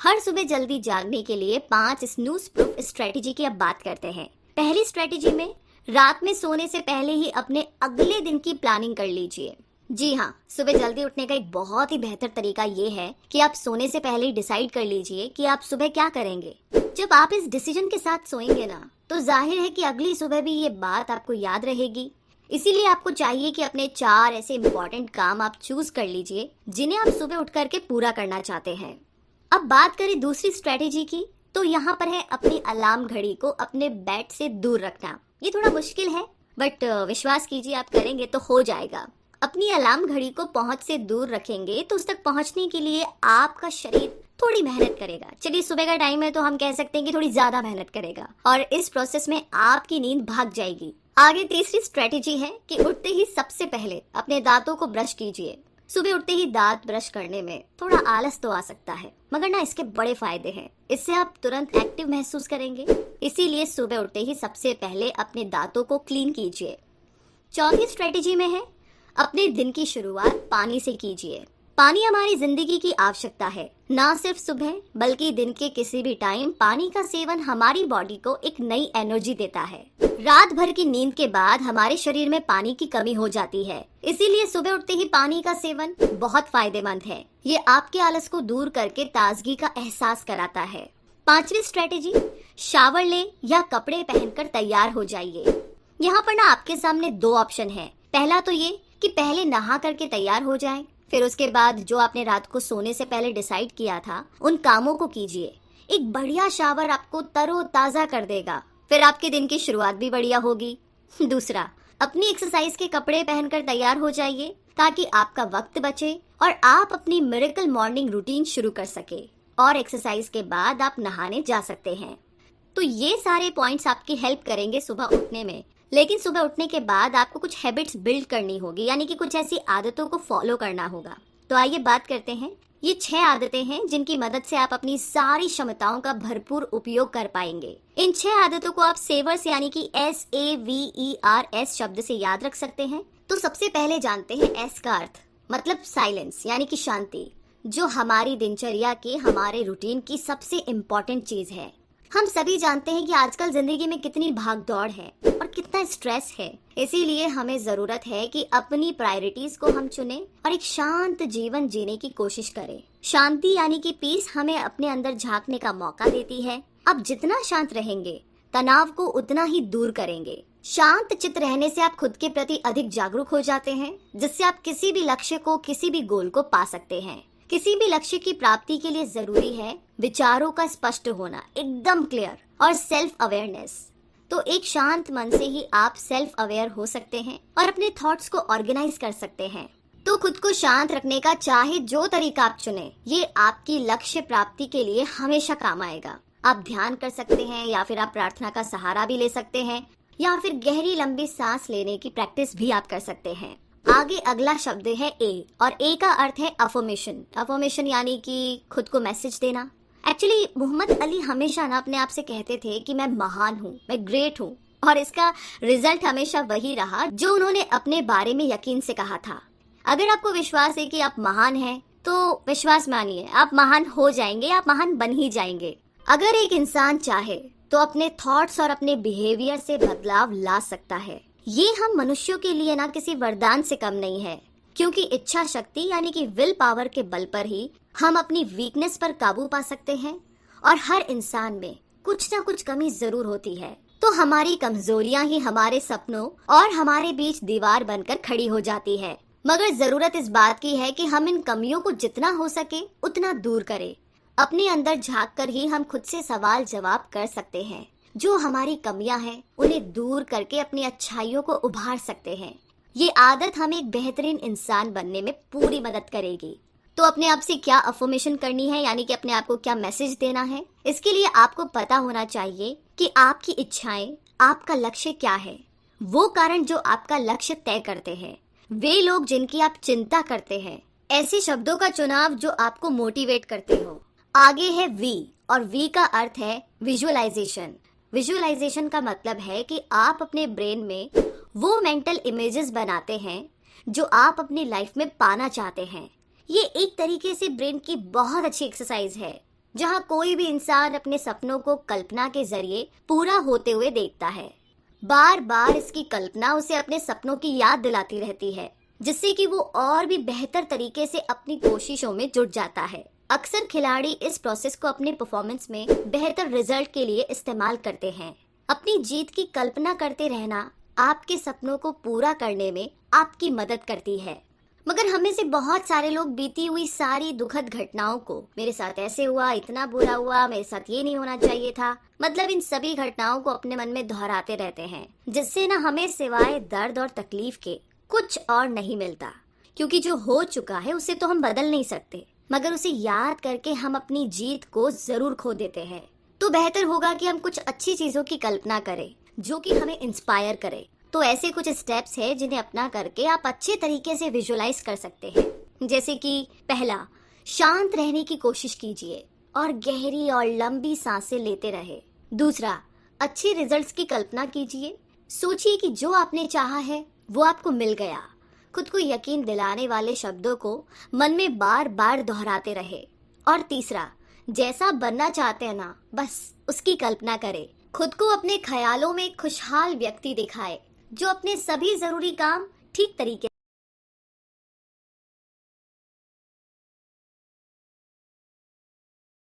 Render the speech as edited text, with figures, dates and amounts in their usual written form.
हर सुबह जल्दी जागने के लिए 5 स्नूज प्रूफ स्ट्रेटेजी की अब बात करते हैं। पहली स्ट्रेटेजी में रात में सोने से पहले ही अपने अगले दिन की प्लानिंग कर लीजिए। जी हाँ, सुबह जल्दी उठने का एक बहुत ही बेहतर तरीका ये है कि आप सोने से पहले ही डिसाइड कर लीजिए कि आप सुबह क्या करेंगे। जब आप इस डिसीजन के साथ सोएंगे ना, तो जाहिर है कि अगली सुबह भी ये बात आपको याद रहेगी। इसीलिए आपको चाहिए कि अपने 4 ऐसे इम्पोर्टेंट काम आप चूज कर लीजिए जिन्हें आप सुबह उठ करके पूरा करना चाहते हैं। अब बात करें दूसरी स्ट्रेटेजी की, तो यहाँ पर है अपनी अलार्म घड़ी को अपने बेड से दूर रखना। ये थोड़ा मुश्किल है, बट विश्वास कीजिए आप करेंगे तो हो जाएगा। अपनी अलार्म घड़ी को पहुंच से दूर रखेंगे तो उस तक पहुंचने के लिए आपका शरीर थोड़ी मेहनत करेगा। चलिए, सुबह का टाइम है तो हम कह सकते हैं कि थोड़ी ज्यादा मेहनत करेगा और इस प्रोसेस में आपकी नींद भाग जाएगी। आगे तीसरी स्ट्रेटेजी है कि उठते ही सबसे पहले अपने दांतों को ब्रश कीजिए। सुबह उठते ही दांत ब्रश करने में थोड़ा आलस तो आ सकता है, मगर ना इसके बड़े फायदे हैं। इससे आप तुरंत एक्टिव महसूस करेंगे। इसीलिए सुबह उठते ही सबसे पहले अपने दांतों को क्लीन कीजिए। चौथी स्ट्रेटेजी में है अपने दिन की शुरुआत पानी से कीजिए। पानी हमारी जिंदगी की आवश्यकता है, ना सिर्फ सुबह बल्कि दिन के किसी भी टाइम पानी का सेवन हमारी बॉडी को एक नई एनर्जी देता है। रात भर की नींद के बाद हमारे शरीर में पानी की कमी हो जाती है, इसीलिए सुबह उठते ही पानी का सेवन बहुत फायदेमंद है। ये आपके आलस को दूर करके ताजगी का एहसास कराता है। पांचवी स्ट्रेटेजी, शावर लें या कपड़े पहनकर तैयार हो जाइए। यहाँ पर ना आपके सामने 2 ऑप्शन है। पहला तो ये कि पहले नहा करके तैयार हो जाएं, फिर उसके बाद जो आपने रात को सोने से पहले डिसाइड किया था उन कामों को कीजिए। एक बढ़िया शावर आपको तरोताजा कर देगा, फिर आपके दिन की शुरुआत भी बढ़िया होगी। दूसरा, अपनी एक्सरसाइज के कपड़े पहनकर तैयार हो जाइए ताकि आपका वक्त बचे और आप अपनी मिरेकल मॉर्निंग रूटीन शुरू कर सके और एक्सरसाइज के बाद आप नहाने जा सकते हैं। तो ये सारे पॉइंट्स आपकी हेल्प करेंगे सुबह उठने में। लेकिन सुबह उठने के बाद आपको कुछ हैबिट्स बिल्ड करनी होगी, यानी कि कुछ ऐसी आदतों को फॉलो करना होगा। तो आइए बात करते हैं। ये 6 आदतें हैं जिनकी मदद से आप अपनी सारी क्षमताओं का भरपूर उपयोग कर पाएंगे। इन 6 आदतों को आप सेवर्स यानी कि SAVERS शब्द से याद रख सकते हैं। तो सबसे पहले जानते हैं S का अर्थ, मतलब साइलेंस यानी कि शांति, जो हमारी दिनचर्या के हमारे रूटीन की सबसे इम्पोर्टेंट चीज है। हम सभी जानते हैं कि आजकल जिंदगी में कितनी भाग दौड़ है और कितना स्ट्रेस है। इसीलिए हमें जरूरत है कि अपनी प्रायोरिटीज को हम चुनें और एक शांत जीवन जीने की कोशिश करें। शांति यानी कि पीस हमें अपने अंदर झांकने का मौका देती है। अब जितना शांत रहेंगे, तनाव को उतना ही दूर करेंगे। शांत चित्त रहने से आप खुद के प्रति अधिक जागरूक हो जाते हैं, जिससे आप किसी भी लक्ष्य को, किसी भी गोल को पा सकते हैं। किसी भी लक्ष्य की प्राप्ति के लिए जरूरी है विचारों का स्पष्ट होना, एकदम क्लियर, और सेल्फ अवेयरनेस। तो एक शांत मन से ही आप सेल्फ अवेयर हो सकते हैं और अपने थॉट्स को ऑर्गेनाइज कर सकते हैं। तो खुद को शांत रखने का चाहे जो तरीका आप चुने, ये आपकी लक्ष्य प्राप्ति के लिए हमेशा काम आएगा। आप ध्यान कर सकते हैं, या फिर आप प्रार्थना का सहारा भी ले सकते हैं, या फिर गहरी लंबी सांस लेने की प्रैक्टिस भी आप कर सकते हैं। आगे अगला शब्द है A, और A का अर्थ है अफर्मेशन। अफर्मेशन यानी कि खुद को मैसेज देना। एक्चुअली मोहम्मद अली हमेशा ना अपने आप से कहते थे कि मैं महान हूँ, मैं ग्रेट हूँ, और इसका रिजल्ट हमेशा वही रहा जो उन्होंने अपने बारे में यकीन से कहा था। अगर आपको विश्वास है कि आप महान हैं, तो विश्वास मानिए, आप महान हो जाएंगे, आप महान बन ही जाएंगे। अगर एक इंसान चाहे तो अपने थॉट्स और अपने बिहेवियर से बदलाव ला सकता है। ये हम मनुष्यों के लिए ना किसी वरदान से कम नहीं है, क्योंकि इच्छा शक्ति यानी कि विल पावर के बल पर ही हम अपनी वीकनेस पर काबू पा सकते हैं। और हर इंसान में कुछ ना कुछ कमी जरूर होती है, तो हमारी कमजोरियां ही हमारे सपनों और हमारे बीच दीवार बनकर खड़ी हो जाती है। मगर जरूरत इस बात की है कि हम इन कमियों को जितना हो सके उतना दूर करें। अपने अंदर झांक कर ही हम खुद से सवाल जवाब कर सकते हैं। जो हमारी कमियां हैं उन्हें दूर करके अपनी अच्छाइयों को उभार सकते हैं। ये आदत हमें एक बेहतरीन इंसान बनने में पूरी मदद करेगी। तो अपने आप से क्या अफर्मेशन करनी है, यानी कि अपने आप को क्या मैसेज देना है, इसके लिए आपको पता होना चाहिए कि आपकी इच्छाएं, आपका लक्ष्य क्या है, वो कारण जो आपका लक्ष्य तय करते हैं, वे लोग जिनकी आप चिंता करते हैं, ऐसे शब्दों का चुनाव जो आपको मोटिवेट करते हो। आगे है वी, और वी का अर्थ है विजुअलाइजेशन। विजुअलाइजेशन का मतलब है कि आप अपने ब्रेन में वो मेंटल इमेजेस बनाते हैं जो आप अपनी लाइफ में पाना चाहते हैं। ये एक तरीके से ब्रेन की बहुत अच्छी एक्सरसाइज है। जहां कोई भी इंसान अपने सपनों को कल्पना के जरिए पूरा होते हुए देखता है। बार बार इसकी कल्पना उसे अपने सपनों की याद दिलाती रहती है, जिससे कि वो और भी बेहतर तरीके से अपनी कोशिशों में जुट जाता है। अक्सर खिलाड़ी इस प्रोसेस को अपने परफॉर्मेंस में बेहतर रिजल्ट के लिए इस्तेमाल करते हैं। अपनी जीत की कल्पना करते रहना आपके सपनों को पूरा करने में आपकी मदद करती है। मगर हमें से बहुत सारे लोग बीती हुई सारी दुखद घटनाओं को, मेरे साथ ऐसे हुआ, इतना बुरा हुआ, मेरे साथ ये नहीं होना चाहिए था, मतलब इन सभी घटनाओं को अपने मन में दोहराते रहते हैं, जिससे ना हमें सिवाय दर्द और तकलीफ के कुछ और नहीं मिलता। क्योंकि जो हो चुका है उसे तो हम बदल नहीं सकते, मगर उसे याद करके हम अपनी जीत को जरूर खो देते हैं। तो बेहतर होगा कि हम कुछ अच्छी चीजों की कल्पना करें जो कि हमें इंस्पायर करे। तो ऐसे कुछ स्टेप्स हैं जिन्हें अपना करके आप अच्छे तरीके से विजुलाइज कर सकते हैं। जैसे कि पहला, शांत रहने की कोशिश कीजिए और गहरी और लंबी सांसें लेते रहे। दूसरा, अच्छे रिजल्ट्स की कल्पना कीजिए। सोचिए कि जो आपने चाहा है वो आपको मिल गया। खुद को यकीन दिलाने वाले शब्दों को मन में बार बार दोहराते रहे। और तीसरा, जैसा बनना चाहते हैं ना, बस उसकी कल्पना करें। खुद को अपने ख्यालों में खुशहाल व्यक्ति दिखाए जो अपने सभी जरूरी काम ठीक तरीके